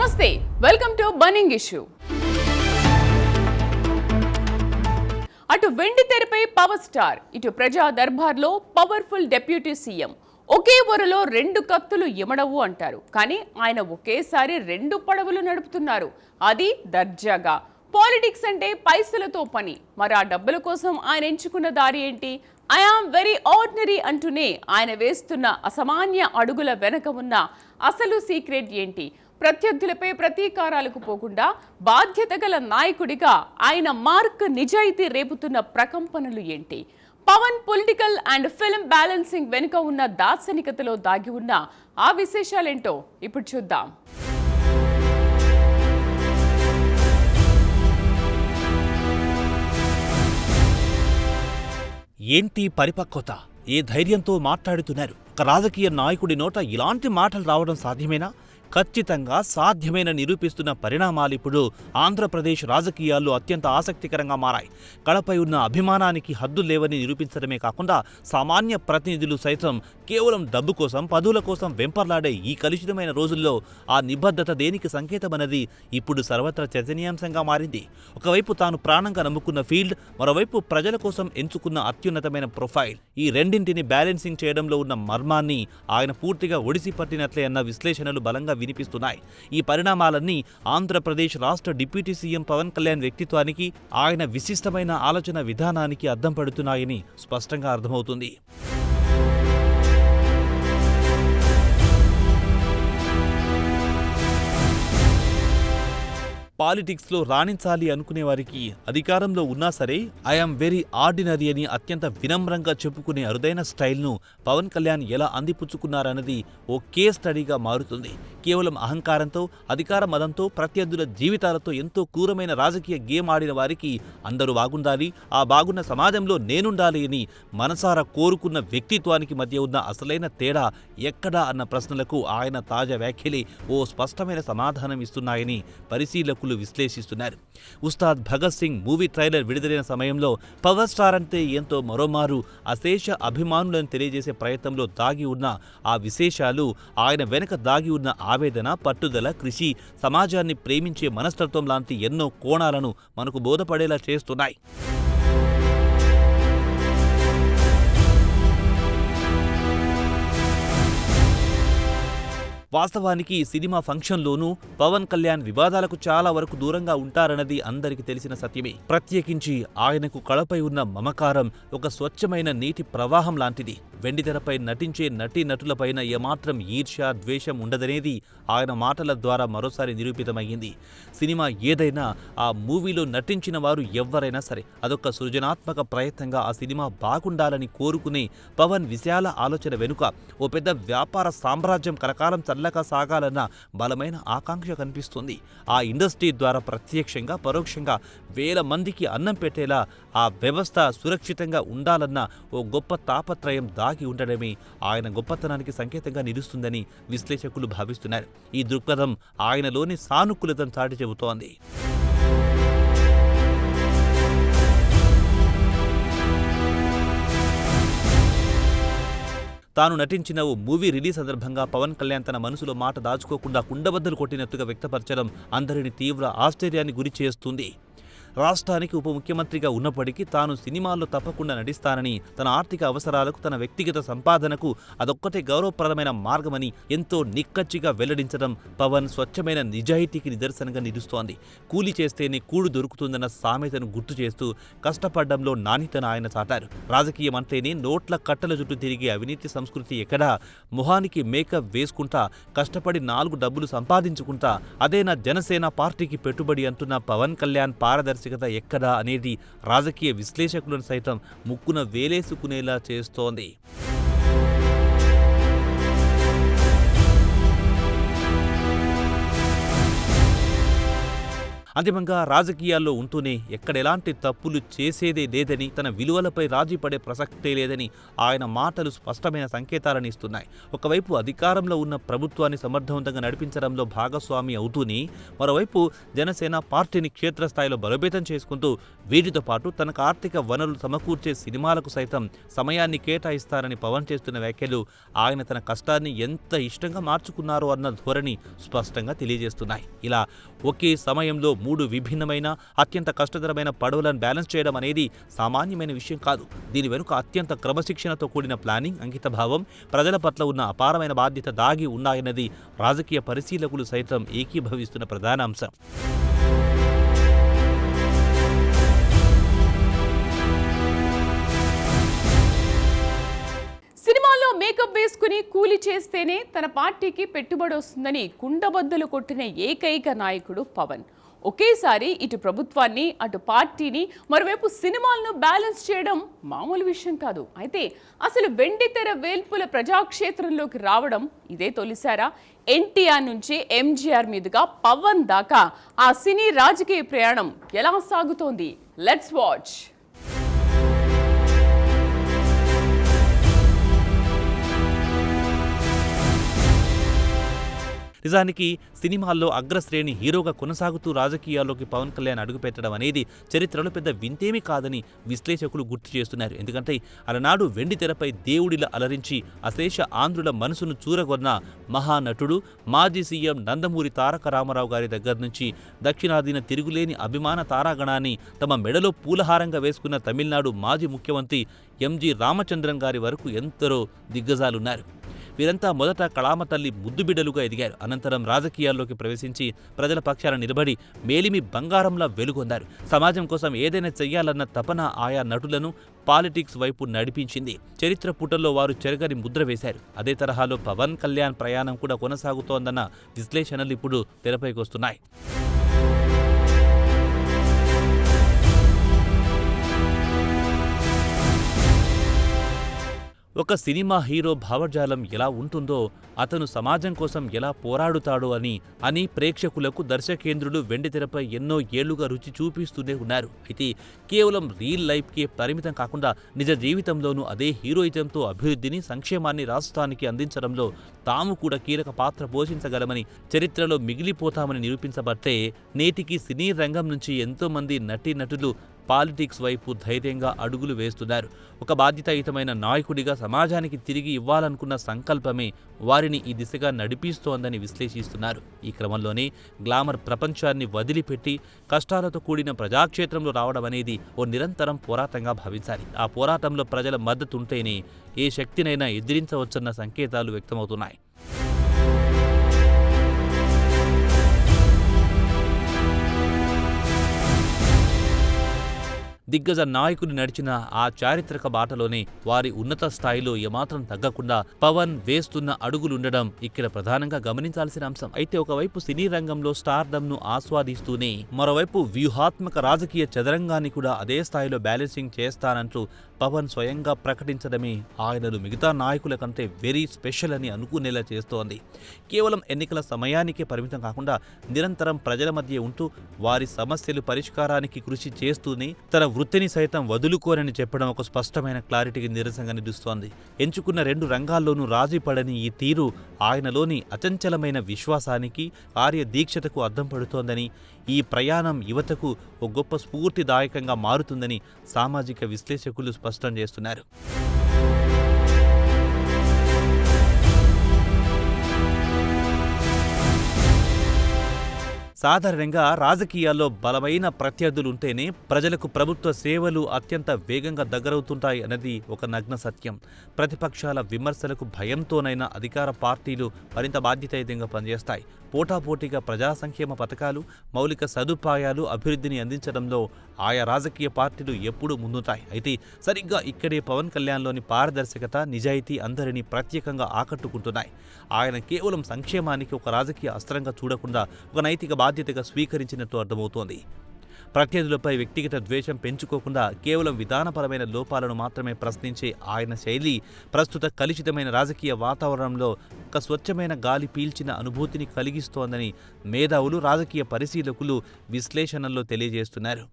నమస్తే, welcome to burning issue. అటు వెండి తెరపై పవర్ స్టార్, ఇటు ప్రజా దర్బార్లో పవర్ఫుల్ డిప్యూటీ సీఎం. ఒకే వరలో రెండు కత్తులు ఇమడవు అంటారు, కానీ ఆయన ఒకేసారి రెండు పడవలు నడుపుతున్నారు, అది దర్జాగా. పాలిటిక్స్ అంటే పైసలతో పని, మరి ఆ డబ్బుల కోసం ఆయన ఎంచుకున్న దారి ఏంటి? ఐ ఆమ్ వెరీ ఆర్డినరీ అంటూనే ఆయన వేస్తున్న అసామాన్య అడుగుల వెనక ఉన్న అసలు సీక్రెట్ ఏంటి? ప్రత్యర్థులపై ప్రతీకారాలకు పోకుండా బాధ్యత గల నాయకుడిగా ఆయన మార్క్ నిజాయితీ రేపుతున్న ప్రకంపనలు ఏంటి? Pawan political and film balancing వెనుక ఉన్న దార్శనికతలో దాగి ఉన్న ఆ విశేషాలేంటో ఇప్పుడు చూద్దాం. ఏంటి పరిపక్వత? ఏ ధైర్యంతో మాట్లాడుతున్నారు? ఒక రాజకీయ నాయకుడి నోట ఇలాంటి మాటలు రావడం సాధ్యమేనా? ఖచ్చితంగా సాధ్యమైన నిరూపిస్తున్న పరిణామాలిప్పుడు ఆంధ్రప్రదేశ్ రాజకీయాల్లో అత్యంత ఆసక్తికరంగా మారాయి. కళపై ఉన్న అభిమానానికి హద్దులు లేవని నిరూపించడమే కాకుండా సామాన్య ప్రతినిధులు సైతం కేవలం డబ్బు కోసం, పదవుల కోసం వెంపర్లాడే ఈ కలుషితమైన రోజుల్లో ఆ నిబద్ధత దేనికి సంకేతమన్నది ఇప్పుడు సర్వత్రా చర్చనీయాంశంగా మారింది. ఒకవైపు తాను ప్రాణంగా నమ్ముకున్న ఫీల్డ్, మరోవైపు ప్రజల కోసం ఎంచుకున్న అత్యున్నతమైన ప్రొఫైల్, ఈ రెండింటిని బ్యాలెన్సింగ్ చేయడంలో ఉన్న మర్మాన్ని ఆయన పూర్తిగా ఒడిసి పట్టినట్లే అన్న విశ్లేషణలు బలంగా వినిపిస్తున్నాయి. ఈ పరిణామాలన్నీ ఆంధ్రప్రదేశ్ రాష్ట్ర డిప్యూటీ సీఎం పవన్ కళ్యాణ్ వ్యక్తిత్వానికి, ఆయన విశిష్టమైన ఆలోచన విధానానికి అద్దం పడుతున్నాయని స్పష్టంగా అర్థమవుతుంది. పాలిటిక్స్లో రాణించాలి అనుకునే వారికి, అధికారంలో ఉన్నా సరే ఐఎమ్ వెరీ ఆర్డినరీ అని అత్యంత వినమ్రంగా చెప్పుకునే అరుదైన స్టైల్ను పవన్ కళ్యాణ్ ఎలా అందిపుచ్చుకున్నారన్నది ఓ కేస్ స్టడీగా మారుతుంది. కేవలం అహంకారంతో, అధికార మదంతో, ప్రత్యర్థుల జీవితాలతో ఎంతో క్రూరమైన రాజకీయ గేమ్ ఆడిన వారికి అందరూ బాగుండాలి, ఆ బాగున్న సమాజంలో నేనుండాలి అని మనసారా కోరుకున్న వ్యక్తిత్వానికి మధ్య ఉన్న అసలైన తేడా ఎక్కడా అన్న ప్రశ్నలకు ఆయన తాజా వ్యాఖ్యలే ఓ స్పష్టమైన సమాధానం ఇస్తున్నాయని పరిశీలకులు విశ్లేషిస్తున్నారు. ఉస్తాద్ భగత్ సింగ్ మూవీ ట్రైలర్ విడుదలైన సమయంలో పవర్ స్టార్ అంటే ఎంతో మరోమారు అశేష అభిమానులను తెలియజేసే ప్రయత్నంలో దాగి ఉన్న ఆ విశేషాలు, ఆయన వెనక దాగి ఉన్న ఆవేదన, పట్టుదల, కృషి, సమాజాన్ని ప్రేమించే మనస్తత్వం లాంటి ఎన్నో కోణాలను మనకు బోధపడేలా చేస్తున్నాయి. వాస్తవానికి ఈ సినిమా ఫంక్షన్లోనూ పవన్ కళ్యాణ్ వివాదాలకు చాలా వరకు దూరంగా ఉంటారన్నది అందరికీ తెలిసిన సత్యమే. ప్రత్యేకించి ఆయనకు కళపై ఉన్న మమకారం ఒక స్వచ్ఛమైన నీటి ప్రవాహం లాంటిది. వెండితెరపై నటించే నటీనటులపైన ఏమాత్రం ఈర్ష్య, ద్వేషం ఉండదనేది ఆయన మాటల ద్వారా మరోసారి నిరూపితమయ్యింది. సినిమా ఏదైనా, ఆ మూవీలో నటించిన వారు ఎవ్వరైనా సరే అదొక సృజనాత్మక ప్రయత్నంగా ఆ సినిమా బాగుండాలని కోరుకునే పవన్ విశాల ఆలోచన వెనుక ఓ పెద్ద వ్యాపార సామ్రాజ్యం కలకాలం చల్లగా సాగాలన్న బలమైన ఆకాంక్ష కనిపిస్తుంది. ఆ ఇండస్ట్రీ ద్వారా ప్రత్యక్షంగా, పరోక్షంగా వేల మందికి అన్నం పెట్టేలా ఆ వ్యవస్థ సురక్షితంగా ఉండాలన్న ఓ గొప్ప తాపత్రయం దాగి ఉండడమే ఆయన గొప్పతనానికి సంకేతంగా నిలుస్తుందని విశ్లేషకులు భావిస్తున్నారు. ఈ దృక్పథం ఆయనలోని సానుకూలతను చాటి చెబుతోంది. తాను నటించిన ఓ మూవీ రిలీజ్ సందర్భంగా పవన్ కళ్యాణ్ తన మనసులో మాట దాచుకోకుండా కుండబద్దలు కొట్టినట్టుగా వ్యక్తపరచడం అందరినీ తీవ్ర ఆశ్చర్యానికి గురి చేస్తుంది. రాష్ట్రానికి ఉప ముఖ్యమంత్రిగా ఉన్నప్పటికీ తాను సినిమాల్లో తప్పకుండా నటిస్తానని, తన ఆర్థిక అవసరాలకు, తన వ్యక్తిగత సంపాదనకు అదొక్కటే గౌరవప్రదమైన మార్గమని ఎంతో నిక్కచ్చిగా వెల్లడించడం పవన్ స్వచ్ఛమైన నిజాయితీకి నిదర్శనంగా నిలుస్తోంది. కూలి చేస్తేనే కూడు దొరుకుతుందన్న సామెతను గుర్తు చేస్తూ కష్టపడ్డంలో నాణ్యతను ఆయన చాటారు. రాజకీయం అంటేనే నోట్ల కట్టల చుట్టూ తిరిగే అవినీతి సంస్కృతి ఎక్కడా, మొహానికి మేకప్ వేసుకుంటా కష్టపడి 4 డబ్బులు సంపాదించుకుంటా అదే నా జనసేన పార్టీకి పెట్టుబడి అంటున్న పవన్ కళ్యాణ్ పారదర్శకత ఎక్కడా అనేది రాజకీయ విశ్లేషకులను సైతం ముక్కున వేలేసుకునేలా చేస్తోంది. అంతిమంగా రాజకీయాల్లో ఉంటూనే ఎక్కడెలాంటి తప్పులు చేసేదే లేదని, తన విలువలపై రాజీ పడే ప్రసక్తే లేదని ఆయన మాటలు స్పష్టమైన సంకేతాలను ఇస్తున్నాయి. ఒకవైపు అధికారంలో ఉన్న ప్రభుత్వాన్ని సమర్థవంతంగా నడిపించడంలో భాగస్వామి అవుతూనే మరోవైపు జనసేన పార్టీని క్షేత్రస్థాయిలో బలోపేతం చేసుకుంటూ వీటితో పాటు తనకు ఆర్థిక వనరులు సమకూర్చే సినిమాలకు సైతం సమయాన్ని కేటాయిస్తారని పవన్ చేస్తున్న వ్యాఖ్యలు ఆయన తన కష్టాన్ని ఎంత ఇష్టంగా మార్చుకున్నారో అన్న ధోరణి స్పష్టంగా తెలియజేస్తున్నాయి. ఇలా ఒకే సమయంలో 3 విభిన్నమైన అత్యంత కష్టతరమైన పడవలను బ్యాలెన్స్ చేయడం అనేది సామాన్యమైన విషయం కాదు. దీని వెనుక అత్యంత క్రమశిక్షణతో కూడిన ప్లానింగ్, అంకితభావం, ప్రజల పట్ల ఉన్న అపారమైన బాధ్యత దాగి ఉన్నాయన్నది రాజకీయ పరిశీలకులు సైతం ఏకీభవిస్తున్న ప్రధాన అంశం. సినిమాల్లో మేకప్ వేసుకుని కూలి చేస్తేనే తన పార్టీకి పెట్టుబడి వస్తుందని కుండబద్దలు కొట్టిన ఏకైక నాయకుడు పవన్. ఒకేసారి ఇటు ప్రభుత్వాన్ని, అటు పార్టీని, మరోవైపు సినిమాలను బ్యాలెన్స్ చేయడం మామూలు విషయం కాదు. అయితే అసలు వెండితెర వేల్పుల ప్రజాక్షేత్రంలోకి రావడం ఇదే తొలిసారా? ఎన్టీఆర్ నుంచి ఎంజీఆర్ మీదుగా పవన్ దాకా ఆ సినీ రాజకీయ ప్రయాణం ఎలా సాగుతోంది? Let's watch. నిజానికి సినిమాల్లో అగ్రశ్రేణి హీరోగా కొనసాగుతూ రాజకీయాల్లోకి పవన్ కళ్యాణ్ అడుగుపెట్టడం అనేది చరిత్రలో పెద్ద వింతేమీ కాదని విశ్లేషకులు గుర్తు చేస్తున్నారు. ఎందుకంటే అలనాడు వెండితెరపై దేవుడిలా అలరించి అశేష ఆంధ్రుల మనసును చూరగొన్న మహానటుడు, మాజీ సీఎం నందమూరి తారక రామారావు గారి దగ్గర నుంచి దక్షిణాదిన తిరుగులేని అభిమాన తారాగణాన్ని తమ మెడలో పూలహారంగా వేసుకున్న తమిళనాడు మాజీ ముఖ్యమంత్రి ఎంజి రామచంద్రన్ గారి వరకు ఎందరో దిగ్గజాలున్నారు. వీరంతా మొదట కళామ తల్లి ముద్దుబిడ్డలుగా ఎదిగారు. అనంతరం రాజకీయాల్లోకి ప్రవేశించి ప్రజల పక్షాన నిలబడి మేలిమి బంగారంలా వెలుగొందారు. సమాజం కోసం ఏదైనా చెయ్యాలన్న తపన ఆయా నటులను పాలిటిక్స్ వైపు నడిపించింది. చరిత్ర పుటల్లో వారు చెరగని ముద్ర వేశారు. అదే తరహాలో పవన్ కళ్యాణ్ ప్రయాణం కూడా కొనసాగుతోందన్న విశ్లేషణలు ఇప్పుడు తెరపైకొస్తున్నాయి. ఒక సినిమా హీరో భావజాలం ఎలా ఉంటుందో, అతను సమాజం కోసం ఎలా పోరాడుతాడో అని ప్రేక్షకులకు దర్శకేంద్రులు వెండితెరపై ఎన్నో ఏళ్లుగా రుచి చూపిస్తూనే ఉన్నారు. అయితే కేవలం రియల్ లైఫ్కే పరిమితం కాకుండా నిజ జీవితంలోనూ అదే హీరోయిజంతో అభివృద్ధిని, సంక్షేమాన్ని రాష్ట్రానికి అందించడంలో తాము కూడా కీలక పాత్ర పోషించగలమని, చరిత్రలో మిగిలిపోతామని నిరూపించబట్టే నేటికి సినీ రంగం నుంచి ఎంతోమంది నటీనటులు పాలిటిక్స్ వైపు ధైర్యంగా అడుగులు వేస్తున్నారు. ఒక బాధ్యతాయుతమైన నాయకుడిగా సమాజానికి తిరిగి ఇవ్వాలనుకున్న సంకల్పమే వారిని ఈ దిశగా నడిపిస్తోందని విశ్లేషిస్తున్నారు. ఈ క్రమంలోనే గ్లామర్ ప్రపంచాన్ని వదిలిపెట్టి కష్టాలతో కూడిన ప్రజాక్షేత్రంలో రావడం అనేది ఓ నిరంతరం పోరాటంగా భావించాలి. ఆ పోరాటంలో ప్రజల మద్దతుంటేనే ఏ శక్తినైనా ఎదిరించవచ్చన్న సంకేతాలు వ్యక్తమవుతున్నాయి. దిగ్గజ నాయకులు నడిచిన ఆ చారిత్రక బాటలోనే వారి ఉన్నత స్థాయిలో ఏమాత్రం తగ్గకుండా పవన్ వేస్తున్న అడుగులుండడం ఇక్కడ ప్రధానంగా గమనించాల్సిన అంశం. అయితే ఒకవైపు సినీ రంగంలో స్టార్డమ్ను ఆస్వాదిస్తూనే మరోవైపు వ్యూహాత్మక రాజకీయ చదరంగాన్ని కూడా అదే స్థాయిలో బ్యాలెన్సింగ్ చేస్తానంటూ పవన్ స్వయంగా ప్రకటించడమే ఆయనను మిగతా నాయకుల కంటే వెరీ స్పెషల్ అని అనుకునేలా చేస్తోంది. కేవలం ఎన్నికల సమయానికే పరిమితం కాకుండా నిరంతరం ప్రజల మధ్య ఉంటూ వారి సమస్యలు పరిష్కారానికి కృషి చేస్తూనే తన వృత్తిని సైతం వదులుకోరని చెప్పడం ఒక స్పష్టమైన క్లారిటీకి నిరసనగా నిలుస్తోంది. ఎంచుకున్న 2 రంగాల్లోనూ రాజీ పడని ఈ తీరు ఆయనలోని అచంచలమైన విశ్వాసానికి, కార్యదీక్షతకు అద్దం పడుతోందని, ఈ ప్రయాణం యువతకు ఒక గొప్ప స్ఫూర్తిదాయకంగా మారుతుందని సామాజిక విశ్లేషకులు స్పష్టం చేస్తున్నారు. సాధారణంగా రాజకీయాల్లో బలమైన ప్రత్యర్థులుంటేనే ప్రజలకు ప్రభుత్వ సేవలు అత్యంత వేగంగా దగ్గరవుతుంటాయి అన్నది ఒక నగ్న సత్యం. ప్రతిపక్షాల విమర్శలకు భయంతోనైనా అధికార పార్టీలు మరింత బాధ్యతాయుతంగా పనిచేస్తాయి. పోటాపోటీగా ప్రజా సంక్షేమ పథకాలు, మౌలిక సదుపాయాలు, అభివృద్ధిని అందించడంలో ఆయా రాజకీయ పార్టీలు ఎప్పుడూ ముందుంటాయి. అయితే సరిగ్గా ఇక్కడే పవన్ కళ్యాణ్లోని పారదర్శకత, నిజాయితీ అందరినీ ప్రత్యేకంగా ఆకట్టుకుంటున్నాయి. ఆయన కేవలం సంక్షేమానికి ఒక రాజకీయ అస్త్రంగా చూడకుండా ఒక నైతిక బాధ్యతగా స్వీకరించినట్టు అర్థమవుతోంది. ప్రత్యర్థులపై వ్యక్తిగత ద్వేషం పెంచుకోకుండా కేవలం విధానపరమైన లోపాలను మాత్రమే ప్రశ్నించే ఆయన శైలి ప్రస్తుత కలుషితమైన రాజకీయ వాతావరణంలో ఒక స్వచ్ఛమైన గాలి పీల్చిన అనుభూతిని కలిగిస్తోందని మేధావులు, రాజకీయ పరిశీలకులు విశ్లేషణల్లో తెలియజేస్తున్నారు.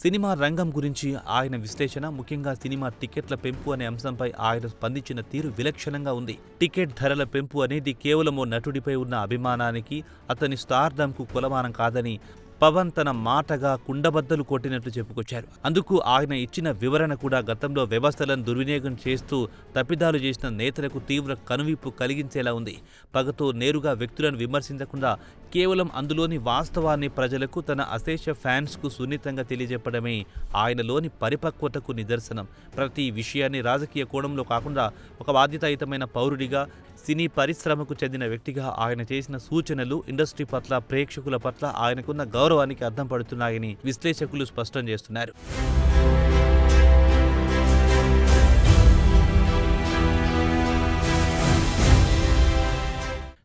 సినిమా రంగం గురించి ఆయన విశ్లేషణ, ముఖ్యంగా సినిమా టికెట్ల పెంపు అనే అంశంపై ఆయన స్పందించిన తీరు విలక్షణంగా ఉంది. టికెట్ ధరల పెంపు అనేది కేవలం ఓ నటుడిపై ఉన్న అభిమానానికి, అతని స్టార్డంకు కొలమానం కాదని పవన్ తన మాటగా కుండబద్దలు కొట్టినట్లు చెప్పుకొచ్చారు. అందుకు ఆయన ఇచ్చిన వివరణ కూడా గతంలో వ్యవస్థలను దుర్వినియోగం చేస్తూ తప్పిదాలు చేసిన నేతలకు తీవ్ర కనువిప్పు కలిగించేలా ఉంది. పగతో నేరుగా వ్యక్తులను విమర్శించకుండా కేవలం అందులోని వాస్తవాన్ని ప్రజలకు, తన అశేష ఫ్యాన్స్కు సున్నితంగా తెలియజెప్పడమే ఆయనలోని పరిపక్వతకు నిదర్శనం. ప్రతి విషయాన్ని రాజకీయ కోణంలో కాకుండా ఒక బాధ్యతాయుతమైన పౌరుడిగా, సినీ పరిశ్రమకు చెందిన వ్యక్తిగా ఆయన చేసిన సూచనలు ఇండస్ట్రీ పట్ల, ప్రేక్షకుల పట్ల ఆయనకున్న గౌరవానికి అద్దం పడుతున్నాయని విశ్లేషకులు స్పష్టం చేస్తున్నారు.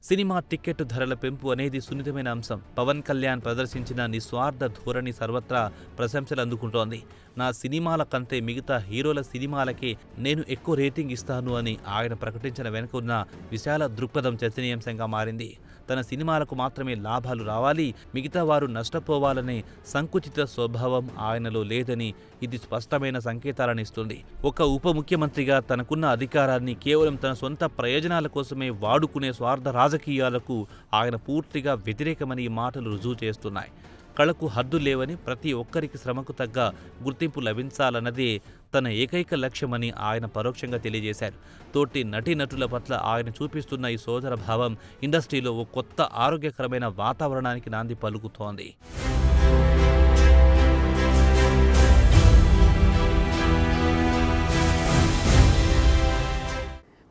సినిమా టికెట్ ధరల పెంపు అనేది సున్నితమైన అంశం. పవన్ కళ్యాణ్ ప్రదర్శించిన నిస్వార్థ ధోరణి సర్వత్రా ప్రశంసలు అందుకుంటోంది. నా సినిమాల కంటే మిగతా హీరోల సినిమాలకే నేను ఎక్కువ రేటింగ్ ఇస్తాను అని ఆయన ప్రకటించిన వెనుక ఉన్న విశాల దృక్పథం చర్చనీయాంశంగా మారింది. తన సినిమాలకు మాత్రమే లాభాలు రావాలి, మిగతా వారు నష్టపోవాలనే సంకుచిత స్వభావం ఆయనలో లేదని ఇది స్పష్టమైన సంకేతాలను ఇస్తుంది. ఒక ఉప ముఖ్యమంత్రిగా తనకున్న అధికారాన్ని కేవలం తన సొంత ప్రయోజనాల కోసమే వాడుకునే స్వార్థ రాజకీయాలకు ఆయన పూర్తిగా వ్యతిరేకమని ఈ మాటలు రుజువు చేస్తున్నాయి. కళకు హద్దు లేవని, ప్రతి ఒక్కరికి శ్రమకు తగ్గ గుర్తింపు లభించాలన్నదే తన ఏకైక లక్ష్యమని ఆయన పరోక్షంగా తెలియజేశారు. తోటి నటీనటుల పట్ల ఆయన చూపిస్తున్న ఈ సోదర భావం ఇండస్ట్రీలో ఓ కొత్త ఆరోగ్యకరమైన వాతావరణానికి నాంది పలుకుతోంది.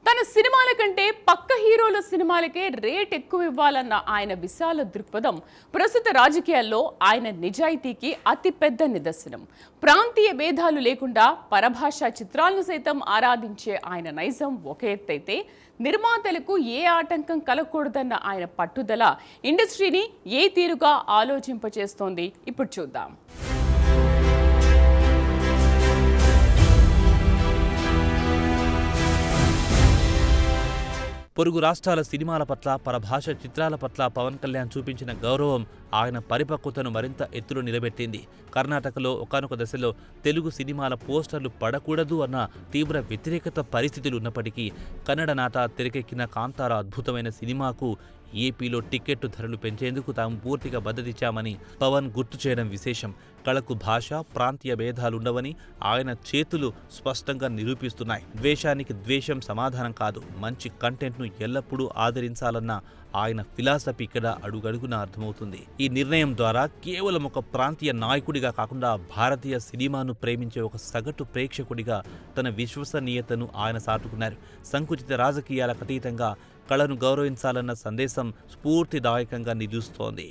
తన సినిమాల కంటే పక్క హీరోల సినిమాలకే రేట్ ఎక్కువ ఇవ్వాలన్న ఆయన విశాల దృక్పథం ప్రస్తుత రాజకీయాల్లో ఆయన నిజాయితీకి అతిపెద్ద నిదర్శనం. ప్రాంతీయ భేదాలు లేకుండా పరభాషా చిత్రాలను సైతం ఆరాధించే ఆయన నైజం ఒక ఎత్తైతే, నిర్మాతలకు ఏ ఆటంకం కలగకూడదన్న ఆయన పట్టుదల ఇండస్ట్రీని ఏ తీరుగా ఆలోచింపచేస్తోంది ఇప్పుడు చూద్దాం. పొరుగు రాష్ట్రాల సినిమాల పట్ల, పరభాష చిత్రాల పట్ల పవన్ కళ్యాణ్ చూపించిన గౌరవం ఆయన పరిపక్వతను మరింత ఎత్తులో నిలబెట్టింది. కర్ణాటకలో ఒకానొక దశలో తెలుగు సినిమాల పోస్టర్లు పడకూడదు అన్న తీవ్ర వ్యతిరేకత పరిస్థితులు ఉన్నప్పటికీ కన్నడ నాట తెరకెక్కిన కాంతార అద్భుతమైన సినిమాకు ఏపీలో టికెట్టు ధరలు పెంచేందుకు తాము పూర్తిగా మద్దతిచ్చామని పవన్ గుర్తు చేయడం విశేషం. కళకు భాష, ప్రాంతీయ భేదాలుండవని ఆయన చేతులు స్పష్టంగా నిరూపిస్తున్నాయి. ద్వేషానికి ద్వేషం సమాధానం కాదు, మంచి కంటెంట్ను ఎల్లప్పుడూ ఆదరించాలన్న ఆయన ఫిలాసఫీ ఇక్కడ అడుగడుగునా అర్థమవుతుంది. ఈ నిర్ణయం ద్వారా కేవలం ఒక ప్రాంతీయ నాయకుడిగా కాకుండా భారతీయ సినిమాను ప్రేమించే ఒక సగటు ప్రేక్షకుడిగా తన విశ్వసనీయతను ఆయన సాటుకున్నారు. సంకుచిత రాజకీయాలకు అతీతంగా కళను గౌరవించాలన్న సందేశం స్ఫూర్తిదాయకంగా నిలుస్తోంది.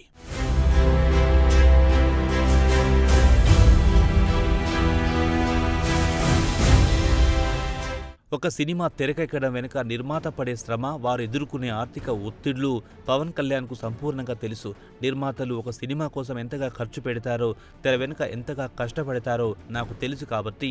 ఒక సినిమా తెరకెక్కడం వెనుక నిర్మాత పడే శ్రమ, వారు ఎదుర్కొనే ఆర్థిక ఒత్తిళ్లు పవన్ కళ్యాణ్కు సంపూర్ణంగా తెలుసు. నిర్మాతలు ఒక సినిమా కోసం ఎంతగా ఖర్చు పెడతారో, తెర వెనుక ఎంతగా కష్టపడతారో నాకు తెలుసు కాబట్టి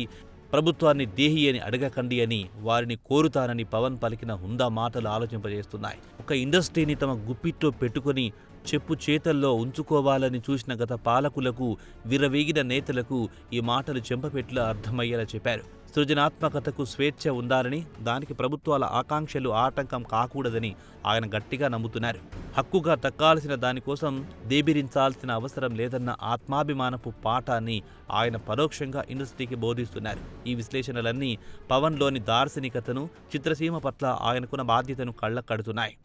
ప్రభుత్వాన్ని దేహి అని అడగకండి అని వారిని కోరుతానని పవన్ పలికిన హుందా మాటలు ఆలోచింపజేస్తున్నాయి. ఒక ఇండస్ట్రీని తమ గుప్పిట్లో పెట్టుకుని చెప్పు చేతల్లో ఉంచుకోవాలని చూసిన గత పాలకులకు, విర్రవీగిన నేతలకు ఈ మాటలు చెంపపెట్లా అర్థమయ్యేలా చెప్పారు. సృజనాత్మకతకు స్వేచ్ఛ ఉండాలని, దానికి ప్రభుత్వాల ఆకాంక్షలు ఆటంకం కాకూడదని ఆయన గట్టిగా నమ్ముతున్నారు. హక్కుగా దక్కాల్సిన దానికోసం దేబిరించాల్సిన అవసరం లేదన్న ఆత్మాభిమానపు పాఠాన్ని ఆయన పరోక్షంగా ఇండస్ట్రీకి బోధిస్తున్నారు. ఈ విశ్లేషణలన్నీ పవన్లోని దార్శనికతను, చిత్రసీమ పట్ల ఆయనకున్న బాధ్యతను కళ్ళకడుతున్నాయి.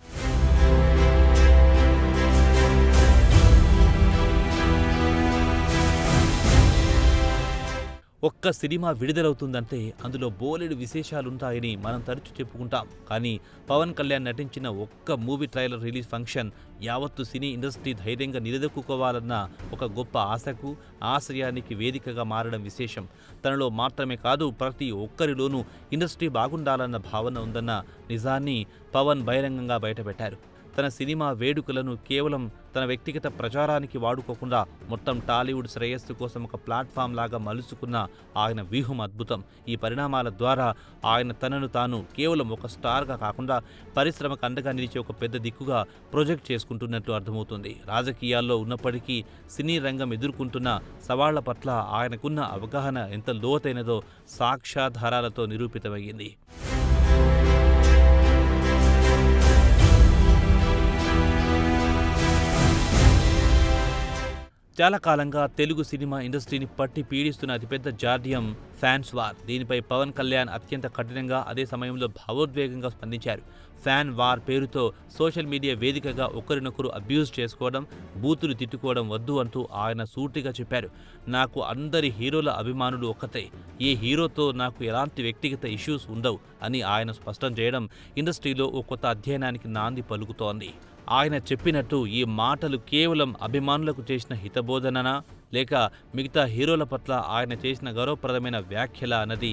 ఒక్క సినిమా విడుదలవుతుందంటే అందులో బోలెడు విశేషాలుంటాయని మనం తరచు చెప్పుకుంటాం. కానీ పవన్ కళ్యాణ్ నటించిన ఒక్క మూవీ ట్రైలర్ రిలీజ్ ఫంక్షన్ యావత్తు సినీ ఇండస్ట్రీ ధైర్యంగా నిలదొక్కుకోవాలన్న ఒక గొప్ప ఆశకు, ఆశయానికి వేదికగా మారడం విశేషం. తనలో మాత్రమే కాదు, ప్రతి ఒక్కరిలోనూ ఇండస్ట్రీ బాగుండాలన్న భావన ఉందన్న నిజాన్ని పవన్ బహిరంగంగా బయటపెట్టారు. తన సినిమా వేడుకలను కేవలం తన వ్యక్తిగత ప్రచారానికి వాడుకోకుండా మొత్తం టాలీవుడ్ శ్రేయస్సు కోసం ఒక ప్లాట్ఫామ్ లాగా మలుచుకున్న ఆయన వ్యూహం అద్భుతం. ఈ పరిణామాల ద్వారా ఆయన తనను తాను కేవలం ఒక స్టార్గా కాకుండా పరిశ్రమకు అండగా నిలిచే ఒక పెద్ద దిక్కుగా ప్రొజెక్ట్ చేసుకుంటున్నట్లు అర్థమవుతుంది. రాజకీయాల్లో ఉన్నప్పటికీ సినీ రంగం ఎదుర్కొంటున్న సవాళ్ల పట్ల ఆయనకున్న అవగాహన ఎంత లోతైనదో సాక్ష్యాధారాలతో నిరూపితమయ్యింది. చాలా కాలంగా తెలుగు సినిమా ఇండస్ట్రీని పట్టి పీడిస్తున్న అతిపెద్ద జాడ్యం ఫ్యాన్స్ వార్. దీనిపై పవన్ కళ్యాణ్ అత్యంత కఠినంగా, అదే సమయంలో భావోద్వేగంగా స్పందించారు. ఫ్యాన్ వార్ పేరుతో సోషల్ మీడియా వేదికగా ఒకరినొకరు అబ్యూజ్ చేసుకోవడం, బూతులు తిట్టుకోవడం వద్దు అంటూ ఆయన సూటిగా చెప్పారు. నాకు అందరి హీరోల అభిమానులు ఒక్కటే, ఏ హీరోతో నాకు ఎలాంటి వ్యక్తిగత ఇష్యూస్ ఉండవు అని ఆయన స్పష్టం చేయడం ఇండస్ట్రీలో ఓ కొత్త అధ్యయనానికి నాంది పలుకుతోంది. ఆయన చెప్పినట్టు ఈ మాటలు కేవలం అభిమానులకు చేసిన హితబోధననా, లేక మిగతా హీరోల పట్ల ఆయన చేసిన గౌరవప్రదమైన వ్యాఖ్యల అన్నది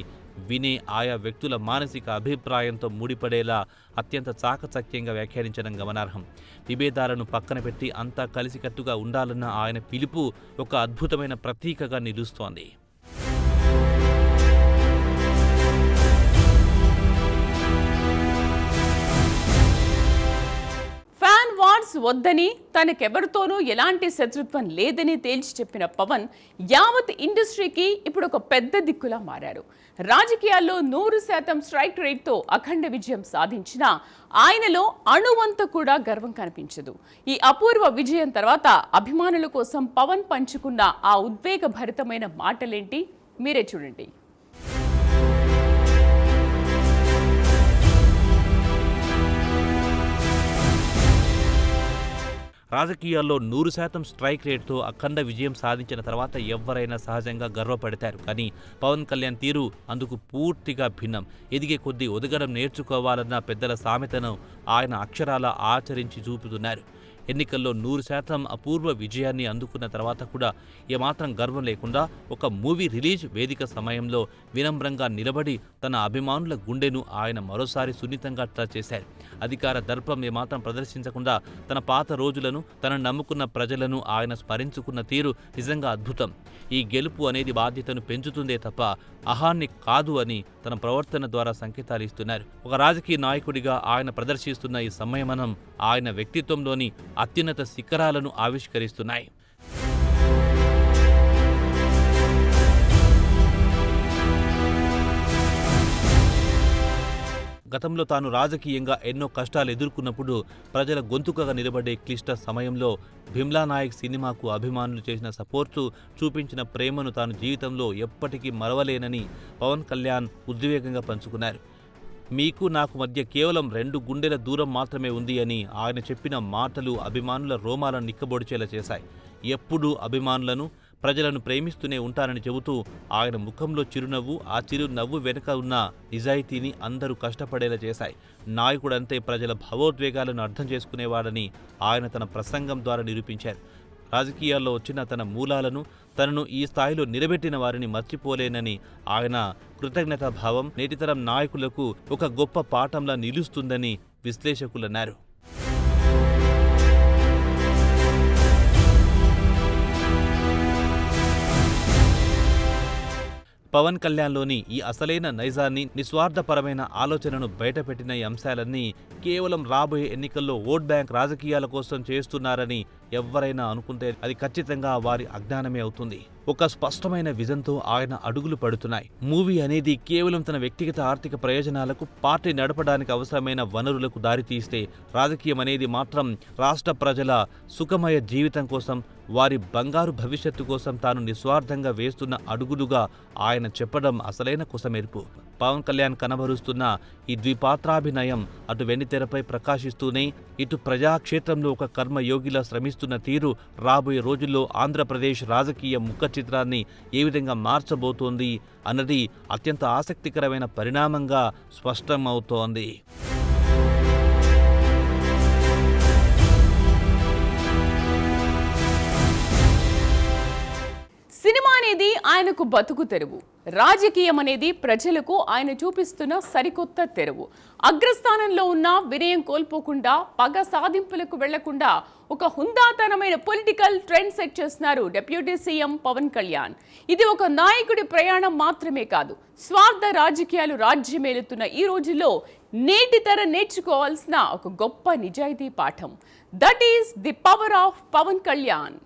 వినే ఆయా వ్యక్తుల మానసిక అభిప్రాయంతో ముడిపడేలా అత్యంత చాకచక్యంగా వ్యాఖ్యానించడం గమనార్హం. విభేదాలను పక్కన పెట్టి అంతా కలిసికట్టుగా ఉండాలన్న ఆయన పిలుపు ఒక అద్భుతమైన ప్రతీకగా నిలుస్తోంది. వద్దని, తనకెవరితోనూ ఎలాంటి శత్రుత్వం లేదని తేల్చి చెప్పిన పవన్ యావత్ ఇండస్ట్రీకి ఇప్పుడు ఒక పెద్ద దిక్కులా మారారు. రాజకీయాల్లో 100% స్ట్రైక్ రేట్తో అఖండ విజయం సాధించిన ఆయనలో అణువంత కూడా గర్వం కనిపించదు. ఈ అపూర్వ విజయం తర్వాత అభిమానుల కోసం పవన్ పంచుకున్న ఆ ఉద్వేగభరితమైన మాటలేంటి మీరే చూడండి. రాజకీయాల్లో 100% స్ట్రైక్ రేట్తో అఖండ విజయం సాధించిన తర్వాత ఎవరైనా సహజంగా గర్వపడతారు. కానీ పవన్ కళ్యాణ్ తీరు అందుకు పూర్తిగా భిన్నం. ఎదిగే కొద్దీ ఒదగడం నేర్చుకోవాలన్న పెద్దల సామెతను ఆయన అక్షరాల ఆచరించి చూపుతున్నారు. ఎన్నికల్లో 100% అపూర్వ విజయాన్ని అందుకున్న తర్వాత కూడా ఏమాత్రం గర్వం లేకుండా ఒక మూవీ రిలీజ్ వేదిక సమయంలో వినమ్రంగా నిలబడి తన అభిమానుల గుండెను ఆయన మరోసారి సున్నితంగా టచ్ చేశారు. అధికార దర్పం ఏమాత్రం ప్రదర్శించకుండా తన పాత రోజులను, తనను నమ్ముకున్న ప్రజలను ఆయన స్మరించుకున్న తీరు నిజంగా అద్భుతం. ఈ గెలుపు అనేది బాధ్యతను పెంచుతుందే తప్ప అహాన్ని కాదు అని తన ప్రవర్తన ద్వారా సంకేతాలు ఇస్తున్నారు. ఒక రాజకీయ నాయకుడిగా ఆయన ప్రదర్శిస్తున్న ఈ సంయమనం ఆయన వ్యక్తిత్వంలోని అత్యున్నత శిఖరాలను ఆవిష్కరిస్తున్నాయి. గతంలో తాను రాజకీయంగా ఎన్నో కష్టాలు ఎదుర్కొన్నప్పుడు ప్రజల గొంతుకగా నిలబడే క్లిష్ట సమయంలో భీమ్లా నాయక్ సినిమాకు అభిమానులు చేసిన సపోర్టు, చూపించిన ప్రేమను తాను జీవితంలో ఎప్పటికీ మరవలేనని పవన్ కళ్యాణ్ ఉద్వేగంగా పంచుకున్నారు. మీకు నాకు మధ్య కేవలం 2 గుండెల దూరం మాత్రమే ఉంది అని ఆయన చెప్పిన మాటలు అభిమానుల రోమాలను నిక్కబొడిచేలా చేశాయి. ఎప్పుడూ అభిమానులను, ప్రజలను ప్రేమిస్తూనే ఉంటారని చెబుతూ ఆయన ముఖంలో చిరునవ్వు, ఆ చిరునవ్వు వెనుక ఉన్న నిజాయితీని అందరూ కష్టపడేలా చేశాయి. నాయకుడంతే ప్రజల భావోద్వేగాలను అర్థం చేసుకునేవాడని ఆయన తన ప్రసంగం ద్వారా నిరూపించారు. రాజకీయాల్లో వచ్చిన తన మూలాలను, తనను ఈ స్థాయిలో నిలబెట్టిన వారిని మర్చిపోలేనని ఆయన కృతజ్ఞతాభావం నేటితరం నాయకులకు ఒక గొప్ప పాఠంలా నిలుస్తుందని విశ్లేషకులన్నారు. పవన్ కళ్యాణ్లోని ఈ అసలైన నైజాన్ని, నిస్వార్థపరమైన ఆలోచనను బయటపెట్టిన ఈ అంశాలన్నీ కేవలం రాబోయే ఎన్నికల్లో ఓట్ బ్యాంక్ రాజకీయాల కోసం చేస్తున్నారని ఎవరైనా అనుకుంటే అది ఖచ్చితంగా వారి అజ్ఞానమే అవుతుంది. ఒక స్పష్టమైన విజన్తో ఆయన అడుగులు పడుతున్నాయి. మూవీ అనేది కేవలం తన వ్యక్తిగత ఆర్థిక ప్రయోజనాలకు, పార్టీ నడపడానికి అవసరమైన వనరులకు దారితీస్తే, రాజకీయం అనేది మాత్రం రాష్ట్ర ప్రజల సుఖమయ జీవితం కోసం, వారి బంగారు భవిష్యత్తు కోసం తాను నిస్వార్థంగా వేస్తున్న అడుగులుగా ఆయన చెప్పడం అసలైన కొసమెరుపు. పవన్ కళ్యాణ్ కనబరుస్తున్న ఈ ద్విపాత్రాభినయం అటు వెండితెరపై ప్రకాశిస్తూనే ఇటు ప్రజాక్షేత్రంలో ఒక కర్మయోగిలా శ్రమిస్తున్న తీరు రాబోయే రోజుల్లో ఆంధ్రప్రదేశ్ రాజకీయ ముఖ చిత్రాన్ని ఏ విధంగా మార్చబోతోంది అన్నది అత్యంత ఆసక్తికరమైన పరిణామంగా స్పష్టమవుతోంది. సినిమా అనేది ఆయనకు బతుకు తెరువు, రాజకీయం అనేది ప్రజలకు ఆయన చూపిస్తున్న సరికొత్త తెరువు. అగ్రస్థానంలో ఉన్న వినయం కోల్పోకుండా, పగ సాధింపులకు వెళ్లకుండా ఒక హుందాతనమైన పొలిటికల్ ట్రెండ్ సెట్ చేస్తున్నారు డిప్యూటీ సీఎం పవన్ కళ్యాణ్. ఇది ఒక నాయకుడి ప్రయాణం మాత్రమే కాదు, స్వార్థ రాజకీయాలు రాజ్యమేలుతున్న ఈ రోజుల్లో నేటి తర నేర్చుకోవాల్సిన ఒక గొప్ప నిజాయితీ పాఠం. That is the power of Pawan Kalyan.